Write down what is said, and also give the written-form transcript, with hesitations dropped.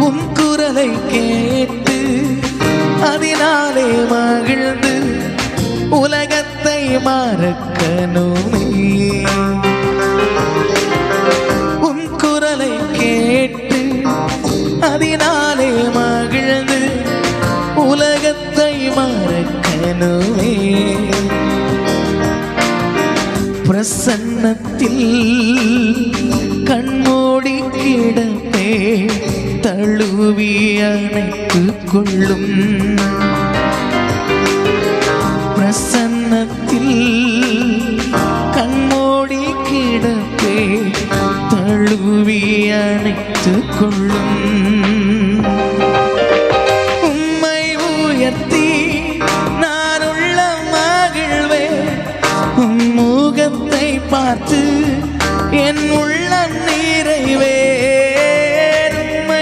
உன் குரலை கேட்டு அதனாலே மகிழ்ந்து உலகத்தை மறக்கணுமே. உன் குரலை கேட்டு அதனாலே மகிழ்ந்து உலகத்தை மறக்கணுமே. பிரசன்னத்தில் கண்மூடி கிடப்பே தழுவி அணைத்துக் கொள்ளும். பிரசன்னத்தில் கண்மூடி கிடப்பே தழுவி அணைத்துக் கொள்ளும்.